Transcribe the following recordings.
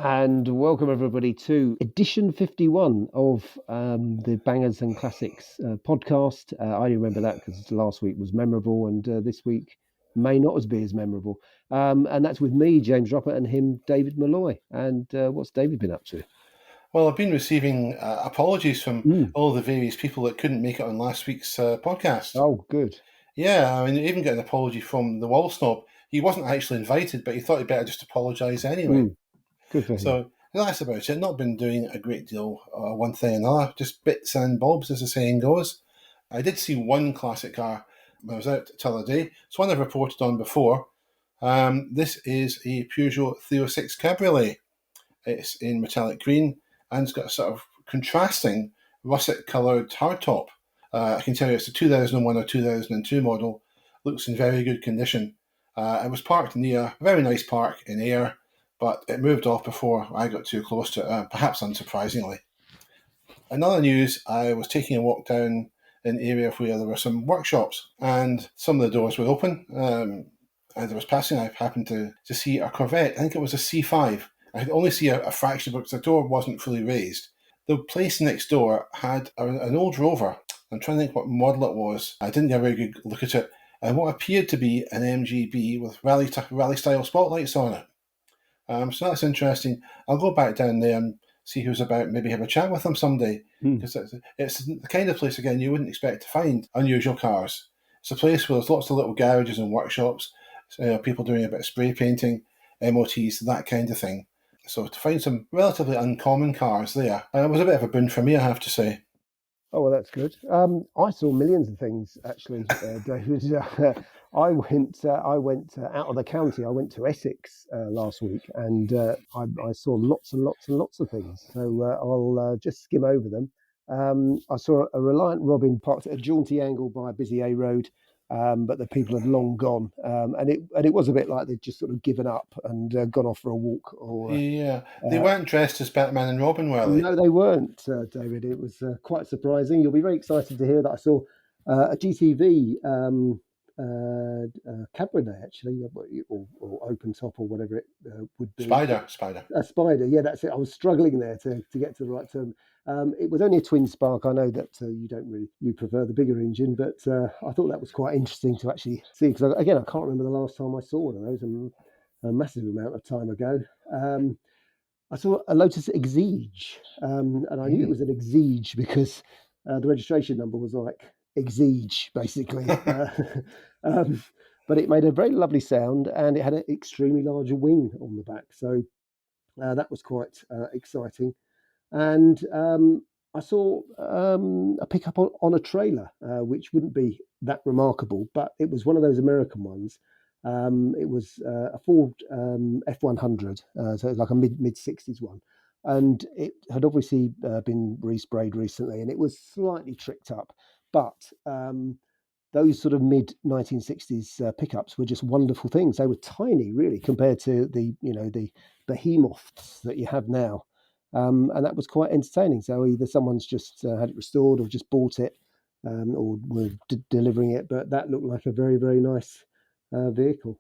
And welcome everybody to edition 51 of the Bangers and Classics podcast. I remember that because last week was memorable and this week may not as be as memorable. And that's with me, James Roper, and him, David Malloy. And what's David been up to? Well, I've been receiving apologies from Mm. all the various people that couldn't make it on last week's podcast. Oh, good. Yeah, I mean, I even got an apology from the Wall Snob. He wasn't actually invited, but he thought he'd better just apologise anyway. Mm. Good for him. So that's about it. Not been doing a great deal, one thing and another, just bits and bobs, as the saying goes. I did see one classic car when I was out the other day. It's one I've reported on before. This is a Peugeot 306 Cabriolet. It's in metallic green and it's got a sort of contrasting russet coloured hardtop. I can tell you it's a 2001 or 2002 model. Looks in very good condition. It was parked near a very nice park in Ayr, but it moved off before I got too close to it, perhaps unsurprisingly. In other news, I was taking a walk down an area where there were some workshops and some of the doors were open. As I was passing, I happened to see a Corvette. I think it was a C5. I could only see a fraction because the door wasn't fully raised. The place next door had an old Rover. I'm trying to think what model it was. I didn't get a very good look at it. And what appeared to be an MGB with rally style spotlights on it. So that's interesting. I'll go back down there and see who's about, maybe have a chat with them someday. Because it's the kind of place, again, you wouldn't expect to find unusual cars. It's a place where there's lots of little garages and workshops, people doing a bit of spray painting, MOTs, that kind of thing. So to find some relatively uncommon cars there, it was a bit of a boon for me, I have to say. Oh, well, that's good. I saw millions of things actually, David. I went out of the county. I went to Essex last week, and I saw lots and lots and lots of things. So I'll just skim over them. I saw a Reliant Robin parked at a jaunty angle by a busy A road, but the people had long gone, and it was a bit like they'd just sort of given up and gone off for a walk or. Yeah, they weren't dressed as Batman and Robin, were they? No, they weren't, David. It was quite surprising. You'll be very excited to hear that I saw a GTV Cabernet, actually, or open top, or whatever it would be. Spider. A spider, yeah, that's it. I was struggling there to get to the right term. It was only a twin spark. I know that you prefer the bigger engine, but I thought that was quite interesting to actually see. Because again, I can't remember the last time I saw one of those, a massive amount of time ago. I saw a Lotus Exige, and I knew it was an Exige because the registration number was like Exige, basically. Um, but it made a very lovely sound, and it had an extremely large wing on the back, so that was quite exciting. And I saw a pickup on a trailer, which wouldn't be that remarkable, but it was one of those American ones. It was a Ford F100, so it was like a mid 60s one, and it had obviously been resprayed recently, and it was slightly tricked up, but those sort of mid 1960s pickups were just wonderful things. They were tiny, really, compared to the behemoths that you have now, and that was quite entertaining. So either someone's just had it restored or just bought it, or were delivering it, but that looked like a very, very nice vehicle.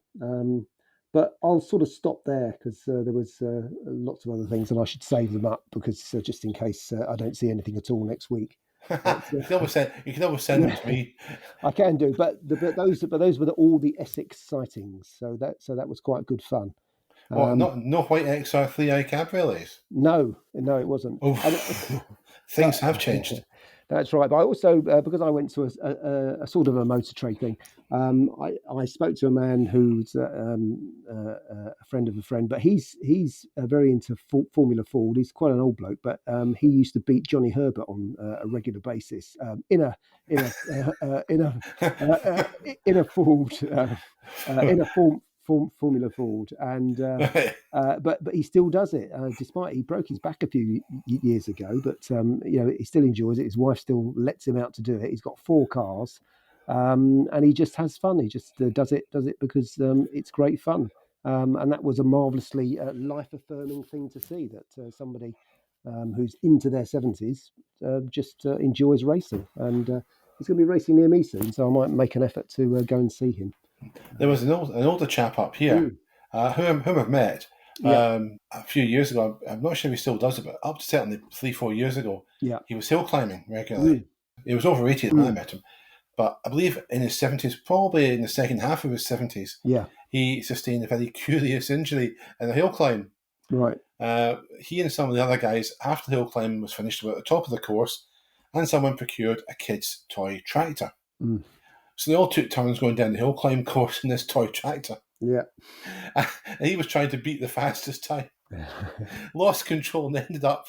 But I'll sort of stop there because there was lots of other things, and I should save them up because just in case I don't see anything at all next week. You can always send them to me. I can do, but those were all the Essex sightings, so that was quite good fun. What? No white XR3i cabriolets? No, it wasn't. Oh, things have changed. That's right. But I also, because I went to a sort of a motor trade thing, I spoke to a man who's a friend of a friend, but he's very into Formula Ford. He's quite an old bloke, but he used to beat Johnny Herbert on a regular basis in a Ford in a Formula Ford, and but he still does it, despite he broke his back a few years ago. But he still enjoys it. His wife still lets him out to do it. He's got 4 cars, and he just has fun. He just does it because it's great fun, and that was a marvelously life-affirming thing to see. That somebody who's into their 70s just enjoys racing, and he's going to be racing near me soon, so I might make an effort to go and see him. There was an older chap up here whom I've met, Yeah. A few years ago, I'm not sure if he still does it, but up to certainly 3, 4 years ago, Yeah. he was hill climbing regularly. Mm, He was over 80 when I mm, met him, but I believe in his 70s, probably in the second half of his 70s, yeah. he sustained a very curious injury in a hill climb. Right. He and some of the other guys, after the hill climb was finished, were at the top of the course, and someone procured a kid's toy tractor. Mm, So they all took turns going down the hill climb course in this toy tractor. yeah. And he was trying to beat the fastest time, lost control, and ended up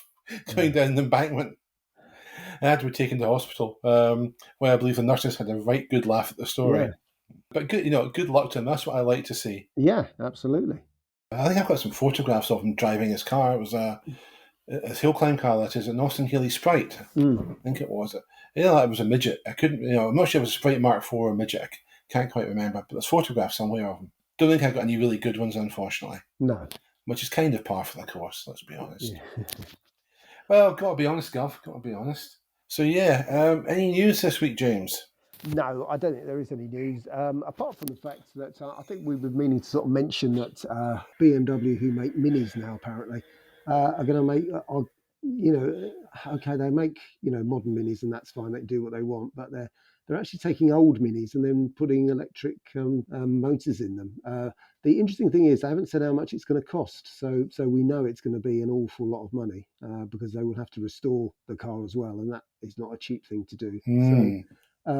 going down the embankment. I had to be taken to hospital, where I believe the nurses had a right good laugh at the Yeah. story. But good, good luck to him. That's what I like to see. Yeah. Absolutely. I think I've got some photographs of him driving his car. It was a hill climb car, that is, an Austin Healey Sprite. Mm. I think it was. It was a midget. I couldn't, I'm not sure if it was a Sprite Mark IV or a midget. I can't quite remember, but there's photographs somewhere of him. Don't think I've got any really good ones, unfortunately, No. which is kind of par for the course, let's be honest. Yeah. Well, got to be honest, Gov, got to be honest. So, yeah, any news this week, James? No, I don't think there is any news, apart from the fact that I think we were meaning to sort of mention that BMW, who make minis now, apparently, are going to make, okay, they make modern minis, and that's fine. They can do what they want, but they're actually taking old minis and then putting electric motors in them. The interesting thing is they haven't said how much it's going to cost, so we know it's going to be an awful lot of money because they will have to restore the car as well, and that is not a cheap thing to do. So.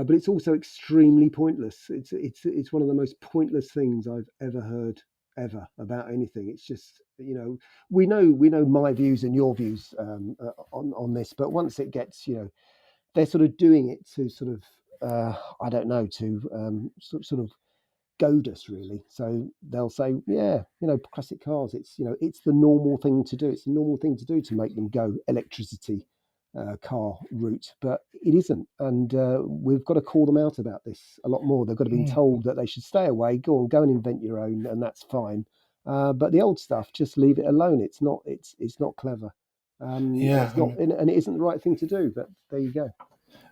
But it's also extremely pointless. It's one of the most pointless things I've ever heard about anything. It's just we know my views and your views on this, but once it gets they're sort of doing it to sort of I don't know to sort of goad us really. So they'll say, yeah, classic cars. It's the normal thing to do. It's the normal thing to do to make them go electricity car route, but it isn't. And we've got to call them out about this a lot more. They've got to be told that they should stay away. Go and invent your own, and that's fine. But the old stuff, just leave it alone. It's not. It's not clever. Yeah, It's not, and it isn't the right thing to do. But there you go.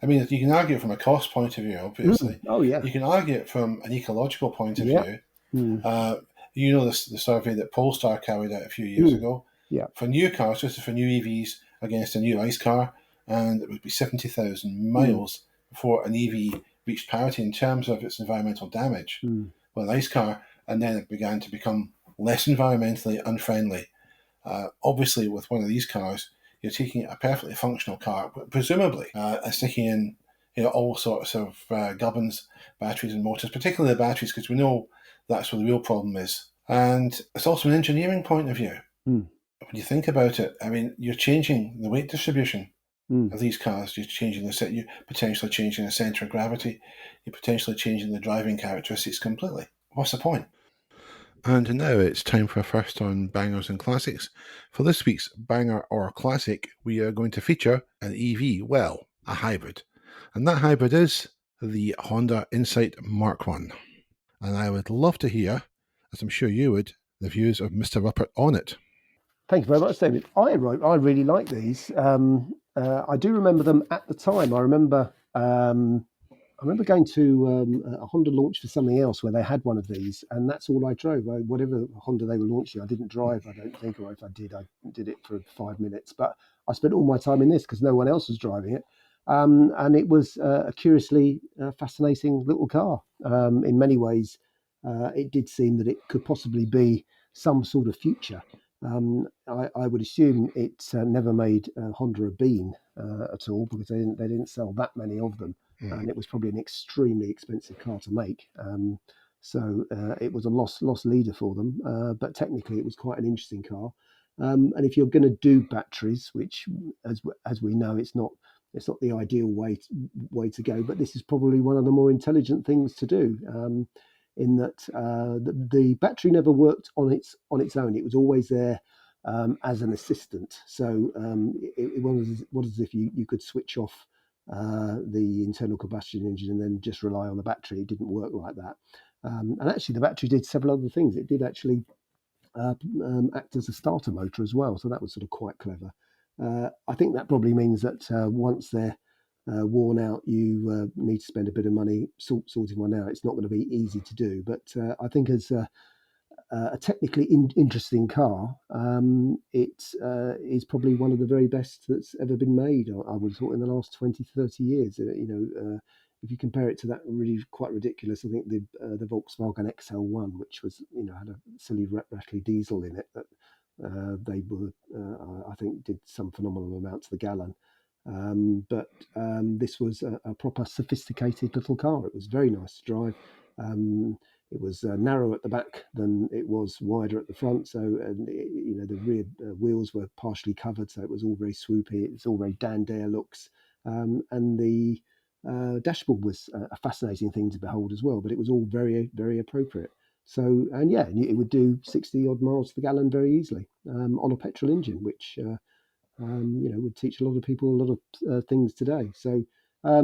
I mean, you can argue it from a cost point of view, obviously. Oh yeah, You can argue it from an ecological point of yeah, view. mm. The survey that Polestar carried out a few years Mm. ago Yeah, for new cars, just for new EVs against a new ICE car, and it would be 70,000 mm. miles before an EV reached parity in terms of its environmental damage Mm. with an ICE car, and then it began to become less environmentally unfriendly. Obviously, with one of these cars, you're taking a perfectly functional car, but presumably sticking in all sorts of gubbins, batteries, and motors, particularly the batteries, because we know that's where the real problem is. And it's also an engineering point of view. Mm. When you think about it, I mean, you're changing the weight distribution Mm. of these cars. You're potentially changing the center of gravity. You're potentially changing the driving characteristics completely. What's the point? And now it's time for a first on Bangers and Classics. For this week's Banger or Classic, we are going to feature an EV, well, a hybrid. And that hybrid is the Honda Insight Mark I. And I would love to hear, as I'm sure you would, the views of Mr. Ruppert on it. Thank you very much, David. I really like these. I do remember them at the time. I remember going to a Honda launch for something else where they had one of these, and that's all I drove. Whatever Honda they were launching, I didn't drive, I don't think, or if I did it for 5 minutes. But I spent all my time in this because no one else was driving it. And it was a curiously fascinating little car. In many ways, it did seem that it could possibly be some sort of future. I would assume it never made Honda a bean at all because they didn't sell that many of them, and it was probably an extremely expensive car to make. So it was a loss leader for them, but technically it was quite an interesting car. And if you're going to do batteries, which as we know, it's not the ideal way to go, but this is probably one of the more intelligent things to do. In that the battery never worked on its own; it was always there as an assistant. So it was as if you could switch off the internal combustion engine and then just rely on the battery. It didn't work like that. And actually, the battery did several other things. It did actually act as a starter motor as well. So that was sort of quite clever. I think that probably means that once they're worn out, you need to spend a bit of money sorting one out. It's not going to be easy to do, but I think a technically interesting car, it is probably one of the very best that's ever been made. I would have thought in the last 20, 30 years. If you compare it to that really quite ridiculous, I think the Volkswagen XL1, which was had a silly rattly diesel in it that they were I think did some phenomenal amount to the gallon. But this was a proper sophisticated little car. It was very nice to drive. Um, it was narrower at the back than it was wider at the front. So, and the rear wheels were partially covered, so it was all very swoopy. It was all very dandere looks, and the dashboard was a fascinating thing to behold as well. But it was all very, very appropriate. So, and yeah, it would do 60 odd miles to the gallon very easily on a petrol engine, which would teach a lot of people a lot of things today. So,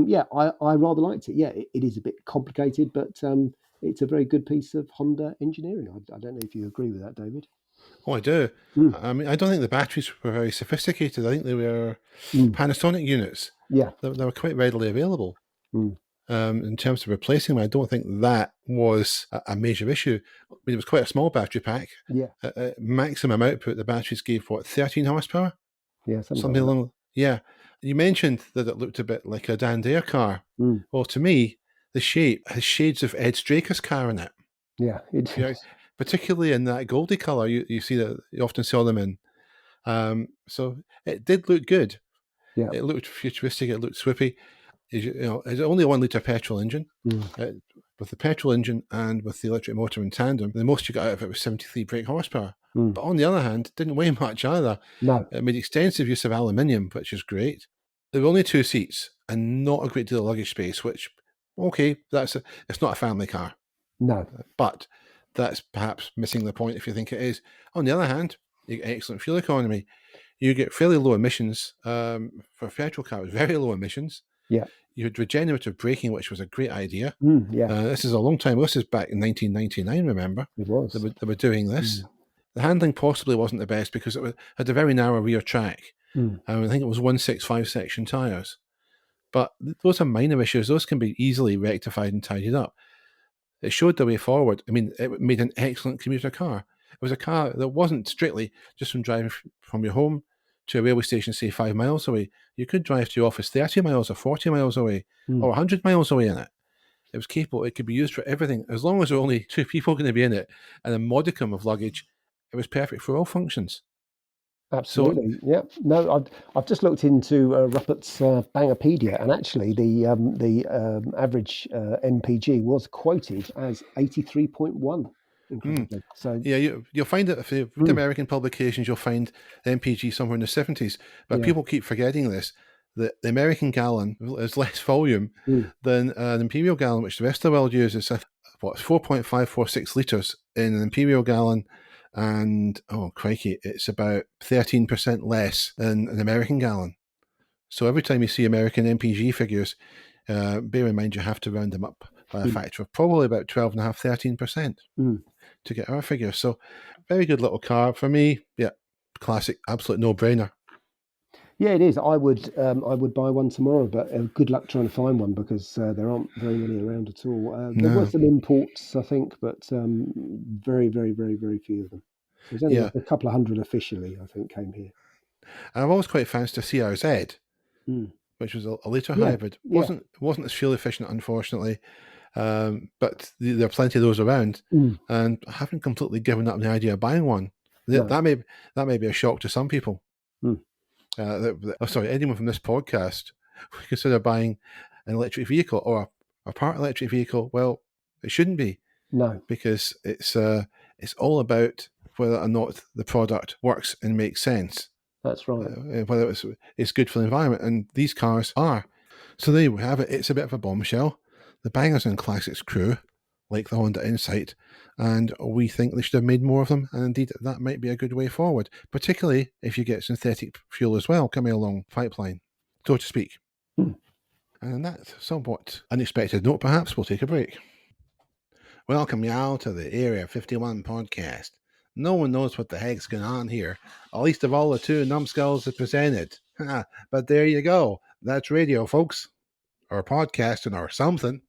yeah, I rather liked it. Yeah, it is a bit complicated, but it's a very good piece of Honda engineering. I don't know if you agree with that, David. Oh, I do. Mm, I mean, I don't think the batteries were very sophisticated. I think they were mm, Panasonic units. yeah. They were quite readily available. Mm, In terms of replacing them, I don't think that was a major issue. I mean, it was quite a small battery pack. yeah. Maximum output, the batteries gave, what, 13 horsepower? Yeah. Something Something like that. along. Yeah. You mentioned that it looked a bit like a Dandere car. Mm, Well, to me, the shape has shades of Ed Straker's car in it. yeah. It Yeah, is. particularly in that goldy colour. You see that you often saw them in. So it did look good. Yeah. It looked futuristic. It looked swoopy. It's only a 1 litre petrol engine. Mm, With the petrol engine and with the electric motor in tandem, the most you got out of it was 73 brake horsepower. mm. But on the other hand, it didn't weigh much either. No. It made extensive use of aluminium, which is great. There were only 2 seats and not a great deal of luggage space, which, okay, it's not a family car. No. But that's perhaps missing the point if you think it is. On the other hand, you get excellent fuel economy. You get fairly low emissions. For a petrol car, it was very low emissions. Yeah. You had regenerative braking, which was a great idea. Yeah. This is a long time. This is back in 1999, remember? It was. They were doing this. Mm, The handling possibly wasn't the best because it had a very narrow rear track. mm, I think it was 165 section tyres. But those are minor issues. Those can be easily rectified and tidied up. It showed the way forward. I mean, it made an excellent commuter car. It was a car that wasn't strictly just from driving from your home to a railway station, say 5 miles away. You could drive to your office 30 miles or 40 miles away or mm. 100 miles away in it. It was capable. It could be used for everything. As long as there were only 2 people going to be in it and a modicum of luggage, it was perfect for all functions. So, Absolutely. Yeah. No, I've just looked into Ruppert's Bangerpedia, and actually the average MPG was quoted as 83.1. Incredibly. So yeah, you'll find that if you read mm, American publications, you'll find the MPG somewhere in the 70s. But yeah. people keep forgetting this, that the American gallon is less volume Mm, than an imperial gallon, which the rest of the world uses. It's 4.546 litres in an imperial gallon. And, oh, crikey, it's about 13% less than an American gallon. So every time you see American MPG figures, bear in mind you have to round them up by a mm, factor of probably about 12.5%, 13% mm. to get our figure. So very good little car. For me, yeah, classic, absolute no-brainer. Yeah, it is. I would buy one tomorrow, but good luck trying to find one because there aren't very many around at all. There were No, some imports, I think, but very, very, very, very few of them. There's only yeah. a couple of hundred officially, I think, came here. I've always quite fancied a CRZ, Mm. which was a later Yeah, hybrid. yeah. Wasn't as fuel efficient, unfortunately, but there are plenty of those around, Mm. and I haven't completely given up the idea of buying one. That, No. that may be a shock to some people. Mm. Sorry, anyone from this podcast would consider buying an electric vehicle or a part electric vehicle. Well, it shouldn't be No, because it's all about whether or not the product works and makes sense, that's right. whether it's good for the environment, and these cars are. So there we have it. It's a bit of a bombshell. The Bangers and Classics crew like the Honda Insight, and we think they should have made more of them, and indeed that might be a good way forward, particularly if you get synthetic fuel as well coming along pipeline, so to speak. Hmm. And on that somewhat unexpected note, perhaps we'll take a break. Welcome y'all to the Area 51 podcast. No one knows what the heck's going on here, at least of all the two numbskulls that presented. But there you go. That's radio, folks. Or podcasting or something.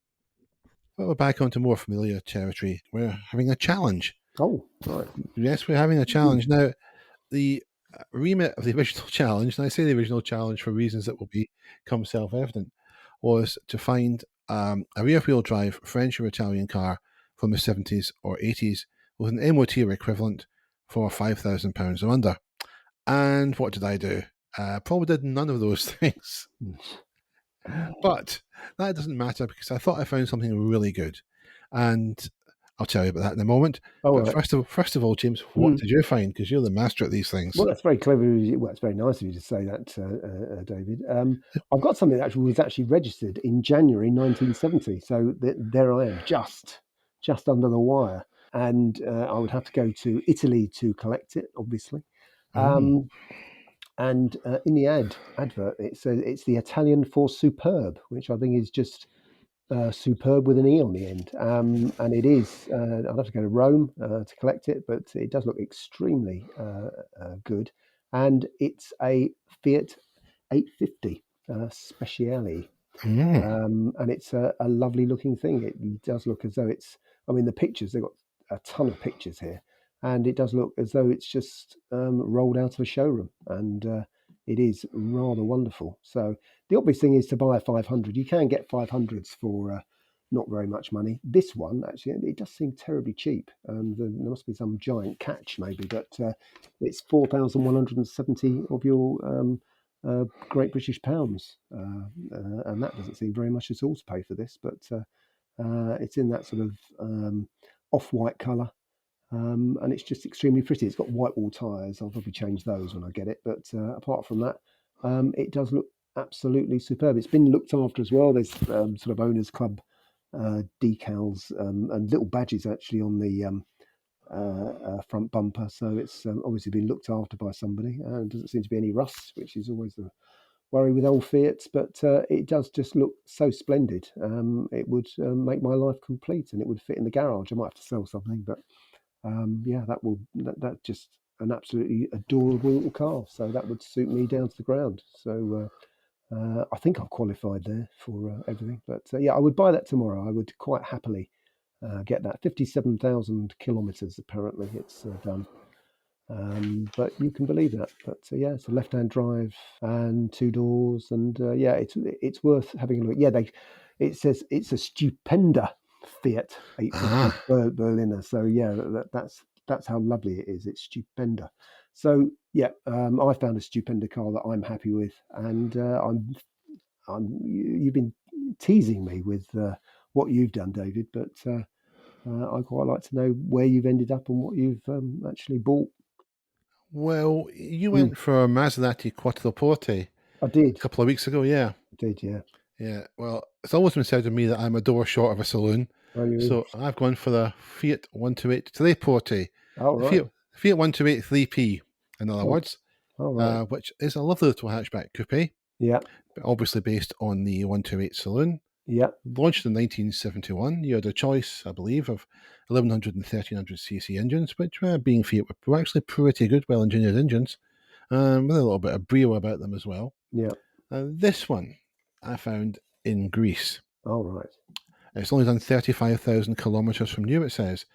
Well, we're back onto more familiar territory. We're having a challenge. Oh, right. Yes, we're having a challenge now. The remit of the original challenge, and I say the original challenge for reasons that will become self-evident, was to find a rear-wheel drive French or Italian car from the 70s or 80s with an MOT equivalent for £5,000 or under. And what did I do? Probably did none of those things. But that doesn't matter because I thought I found something really good. And I'll tell you about that in a moment. All But right. first of all, James, what Mm. did you find? Because you're the master at these Well, things. that's very clever. Well, it's very nice of you to say that, David. I've got something that was actually registered in January 1970. So there I am, just under the wire. And I would have to go to Italy to collect it, obviously. Oh. Um, and in the advert, it says it's the Italian for superb, which I think is just superb with an E on the end. And it is, I'd have to go to Rome to collect it, but it does look extremely good. And it's a Fiat 850 Speciale. Mm. And it's a lovely looking thing. It does look as though it's, I mean, the pictures, they've got a ton of pictures here, and it does look as though it's just rolled out of a showroom. And it is rather wonderful. So the obvious thing is to buy a 500. You can get 500s for not very much money. This one, actually, it does seem terribly cheap. There must be some giant catch, maybe, but it's 4,170 of your Great British pounds, and that doesn't seem very much at all to pay for this. But it's in that sort of off-white colour, and it's just extremely pretty. It's got white wall tyres. I'll probably change those when I get it. But apart from that, it does look absolutely superb. It's been looked after as well. There's sort of owners' club decals and little badges actually on the front bumper. So it's obviously been looked after by somebody. Doesn't seem to be any rust, which is always the worry with old Fiats, but it does just look so splendid. It would make my life complete, and it would fit in the garage. I might have to sell something, but yeah, that just an absolutely adorable little car. So that would suit me down to the ground. So I think I've qualified there for everything. But yeah, I would buy that tomorrow. I would quite happily get that. 57,000 kilometres apparently it's done. But you can believe that. But yeah, it's a left-hand drive and two doors, and yeah, it's worth having a look. Yeah, it says it's a stupenda Fiat 850 Ah. Berliner. So yeah, that's how lovely it is. It's stupenda. So yeah, I found a stupenda car that I'm happy with, and you've been teasing me with what you've done, David, but I'd quite like to know where you've ended up and what you've actually bought. Well, you Mm, went for a Maserati Quattroporte a I did. couple of weeks ago, yeah. Did, yeah. Yeah. Well, it's always been said to me that I'm a door short of a saloon. Oh, you in? So I've gone for the Fiat 128 Teleporte. Oh, The right. Fiat 128 3P, in other Oh, words, all right. which is a lovely little hatchback coupe, Yeah, but obviously based on the 128 saloon. yeah, Launched in 1971, you had a choice, I believe, of 1100 and 1300cc engines, which, being Fiat, were actually pretty good, well engineered engines, with a little bit of brio about them as well. yeah. This one I found in Greece. All right. It's only done 35,000 kilometres from new, it says.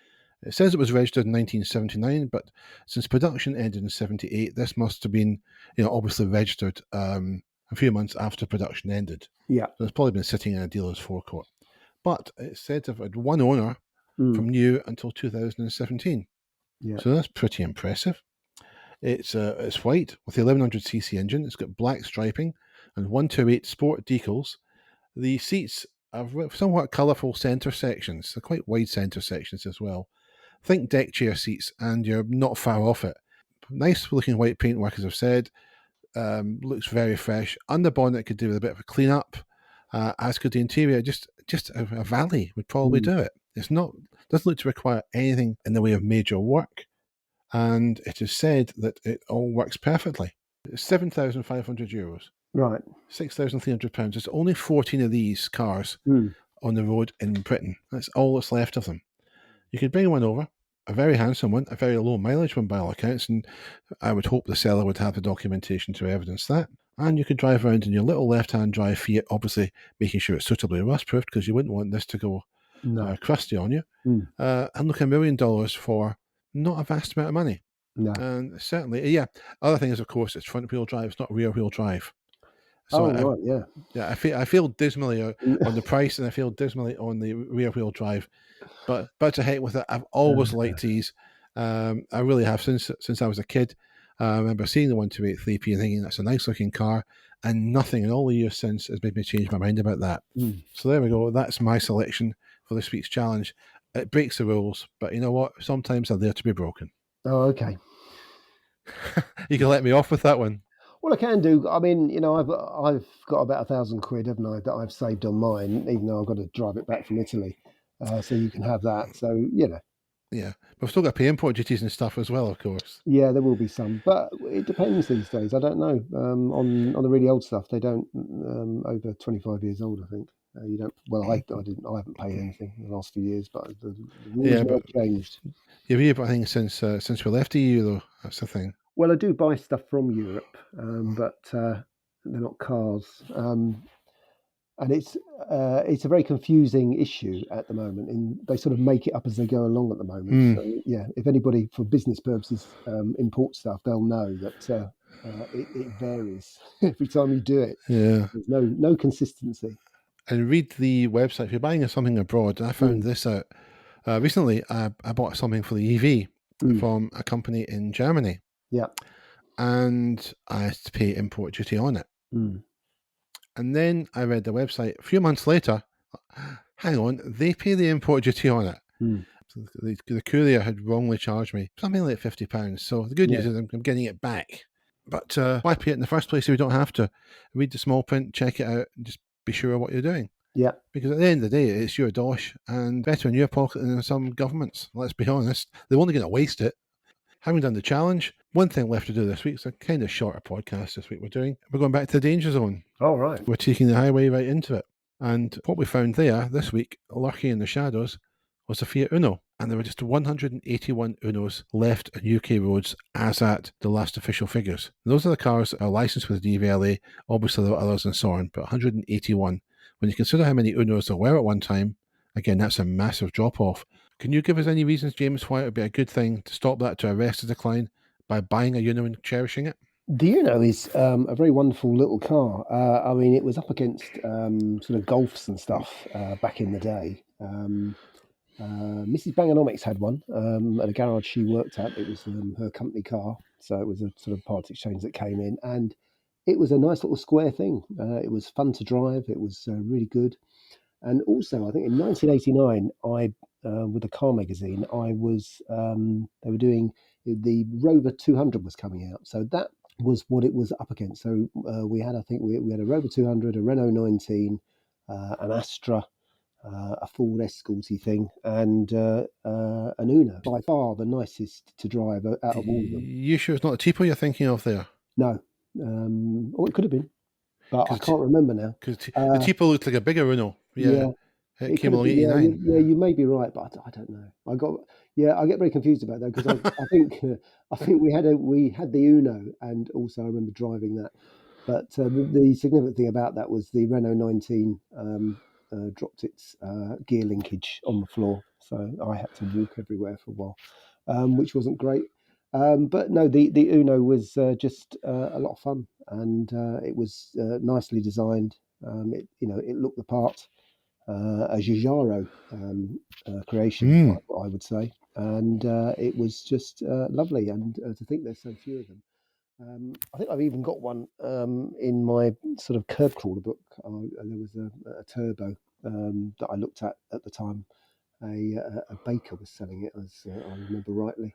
It says it was registered in 1979, but since production ended in 78, this must have been, obviously registered a few months after production ended. Yeah. So it's probably been sitting in a dealer's forecourt. But it said to have had one owner Mm, from new until 2017. yeah, So that's pretty impressive. It's white with the 1100cc engine. It's got black striping and 128 sport decals. The seats have somewhat colourful centre sections. They're quite wide centre sections as well. Think deck chair seats, and you're not far off it. Nice looking white paintwork, as I've said. Looks very fresh. Under bonnet could do with a bit of a clean up, as could the interior. Just a valley would probably mm, do it. It's not doesn't look to require anything in the way of major work, and it is said that it all works perfectly. It's €7,500, right. £6,300. There's only 14 of these cars Mm, on the road in Britain. That's all that's left of them. You could bring one over, a very handsome one, a very low mileage one by all accounts, and I would hope the seller would have the documentation to evidence that. And you could drive around in your little left-hand drive Fiat, obviously making sure it's suitably rust-proofed because you wouldn't want this to go no. crusty on you. Mm, And look, $1 million for not a vast amount of money. No. And certainly, yeah. Other thing is, of course, it's front wheel drive. It's not rear wheel drive. So Oh, right, yeah. yeah, I feel dismally on the price, and I feel dismally on the rear wheel drive. But to heck with it. I've always liked these. I really have since I was a kid. I remember seeing the 128 3P and thinking that's a nice looking car, and nothing in all the years since has made me change my mind about that. So there we go. That's my selection for this week's challenge. It breaks the rules, but you know what? Sometimes they're there to be broken. Oh, okay. You can let me off with that one. Well, I can do. I mean, I've got about £1,000, haven't I, that I've saved on mine, even though I've got to drive it back from Italy. So you can have that. So Yeah, but we've still got to pay import duties and stuff as well, of course. yeah, there will be some, but it depends these days. I don't know. On the really old stuff, they don't over 25 years old. I think you don't. Well, I didn't. I haven't paid anything in the last few years, but the rules Yeah, may but have changed. you've here, but I think since we left the EU, though, that's the thing. Well, I do buy stuff from Europe, but they're not cars. And it's a very confusing issue at the moment. They sort of make it up as they go along at the moment. So yeah, if anybody for business purposes imports stuff, they'll know that it varies every time you do it. Yeah. There's no consistency. And read the website. If you're buying something abroad, and I found this out recently, I bought something for the EV from a company in Germany. Yeah. And I had to pay import duty on it. Mm. And then I read the website a few months later. Hang on, they pay the import duty on it. Mm. So the courier had wrongly charged me something like £50. So the good news is I'm getting it back. But why pay it in the first place if we don't have to? Read the small print, check it out, and just be sure what you're doing. Yeah. Because at the end of the day, it's your dosh and better in your pocket than in some governments. Let's be honest. They're only going to waste it. Having done the challenge, one thing left to do this week. It's a kind of shorter podcast this week we're doing. We're going back to the danger zone. All right. We're taking the highway right into it. And what we found there this week, lurking in the shadows, was a Fiat Uno. And there were just 181 Unos left on UK roads as at the last official figures. And those are the cars that are licensed with the DVLA. Obviously, there were others and so on, but 181. When you consider how many Unos there were at one time, again, that's a massive drop-off. Can you give us any reasons, James, why it would be a good thing to stop that, to arrest the decline by buying a Uno and cherishing it? The Uno is a very wonderful little car. I mean, it was up against sort of Golfs and stuff back in the day. Mrs. Bangonomics had one at a garage she worked at. It was her company car, so it was a sort of part exchange that came in, and it was a nice little square thing. It was fun to drive. It was really good. And also, I think in 1989, with the car magazine, they were doing the Rover 200 was coming out, so that was what it was up against. So we had a Rover 200, a Renault 19, an Astra, a Ford Escorty thing, and an Uno. By far the nicest to drive out of all of them. You sure it's not the Tipo you're thinking of there? No, or it could have been, but I can't remember now. Because the Tipo looked like a bigger Uno. Yeah. It came along been, 89. yeah, you may be right, but I don't know. I get very confused about that because I think we had the Uno, and also I remember driving that. But the significant thing about that was the Renault 19 dropped its gear linkage on the floor, so I had to walk everywhere for a while, which wasn't great. But no, the Uno was just a lot of fun, and it was nicely designed. It looked the part. A Giugiaro creation, I would say, and it was just lovely. And to think there's so few of them. I think I've even got one in my sort of curb crawler book. There was a turbo that I looked at the time. A baker was selling it, as I remember rightly.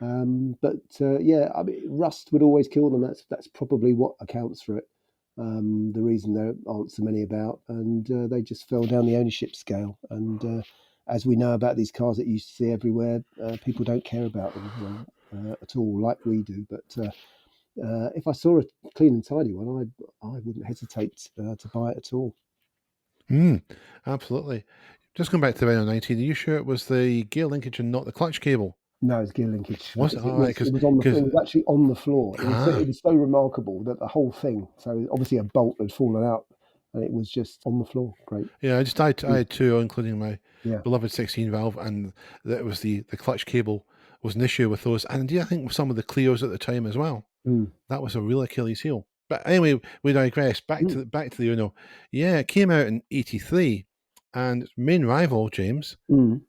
Yeah, I mean, rust would always kill them. That's probably what accounts for it. The reason there aren't so many about, and they just fell down the ownership scale. And as we know about these cars that you see everywhere, people don't care about them at all, like we do. But if I saw a clean and tidy one, I wouldn't hesitate to buy it at all. Absolutely. Just going back to the Renault 19, are you sure it was the gear linkage and not the clutch cable? No, it's gear linkage. Was it? It was actually on the floor. It was so remarkable that the whole thing. So obviously a bolt had fallen out, and it was just on the floor. Great. Yeah, I had two, including my beloved 16 valve, and that was the clutch cable was an issue with those, and indeed I think with some of the Clios at the time as well. Mm. That was a real Achilles heel. But anyway, we digress. Back to the Uno. Yeah, it came out in '83, and its main rival, James, Mm.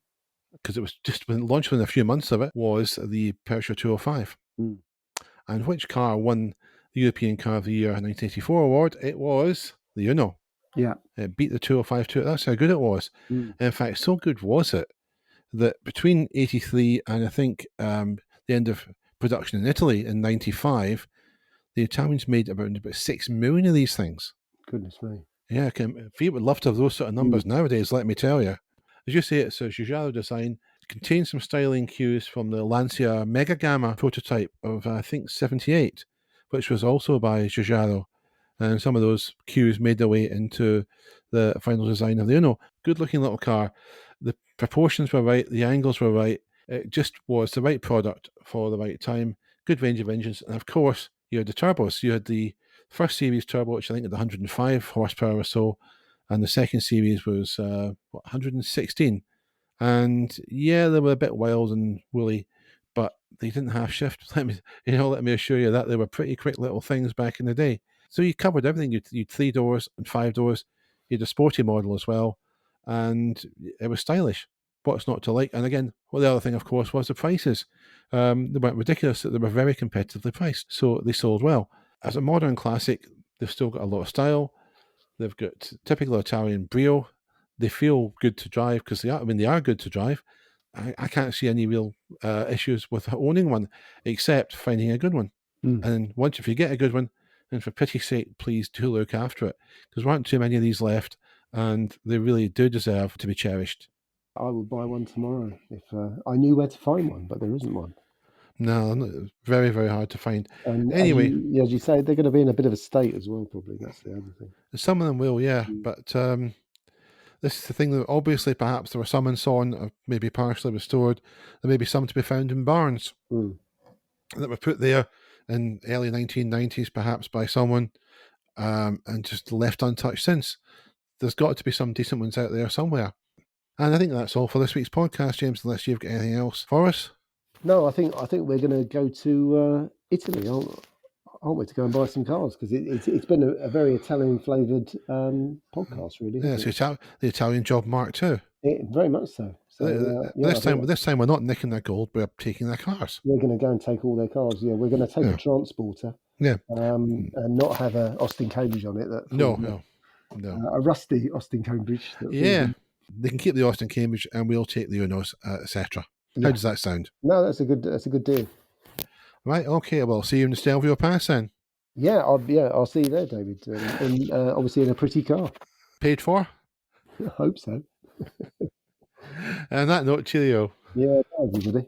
because it was just launched within a few months of it, was the Peugeot 205. Mm. And which car won the European Car of the Year 1984 award? It was the Uno. Yeah. It beat the 205 to it. That's how good it was. In fact, so good was it that between '83 and I think the end of production in Italy in '95, the Italians made about 6 million of these things. Goodness me. Yeah, Fiat would love to have those sort of numbers nowadays, let me tell you. As you say, it's a Giugiaro design. It contains some styling cues from the Lancia Mega Gamma prototype of, I think, '78, which was also by Giugiaro. And some of those cues made their way into the final design of the Uno. Good looking little car. The proportions were right, the angles were right. It just was the right product for the right time. Good range of engines. And of course, you had the turbos. You had the first series turbo, which I think had 105 horsepower or so. And the second series was 116. And yeah, they were a bit wild and woolly, but they didn't have shift. Let me assure you that they were pretty quick little things back in the day. So you covered everything. You'd 3 doors and 5 doors. You had a sporty model as well, and it was stylish. What's not to like? And again, well, the other thing, of course, was the prices. They weren't ridiculous. They were very competitively priced, so they sold well. As a modern classic, they've still got a lot of style. They've got typical Italian brio. They feel good to drive because they are good to drive. I can't see any real issues with owning one, except finding a good one. And once if you get a good one, and for pity's sake, please do look after it, because there aren't too many of these left, and they really do deserve to be cherished. I would buy one tomorrow if I knew where to find one, but there isn't one. No, very, very hard to find. And Anyway, as you say, they're going to be in a bit of a state as well, probably. That's the other thing. some of them will, yeah, but this is the thing that obviously perhaps there were some in Sawn, maybe partially restored. There may be some to be found in barns that were put there in early 1990s, perhaps by someone, and just left untouched since. There's got to be some decent ones out there somewhere. And I think that's all for this week's podcast, James, unless you've got anything else for us. No, I think we're going to go to Italy, aren't we, to go and buy some cars, because it's been a very Italian flavoured podcast, really. Yeah, it's the Italian job mark too. Very much so. This time we're not nicking their gold, we're taking their cars. We're going to go and take all their cars. Yeah, we're going to take a transporter. Yeah, and not have a Austin Cambridge on it. No. A rusty Austin Cambridge. Yeah, they can keep the Austin Cambridge, and we'll take the Unos, etc. How does that sound? No, that's a good deal. Right. Okay. Well, see you in the Stelvio Pass then. Yeah, I'll see you there, David. And obviously in a pretty car. Paid for? I hope so. And that note, cheerio. Yeah, bye, everybody.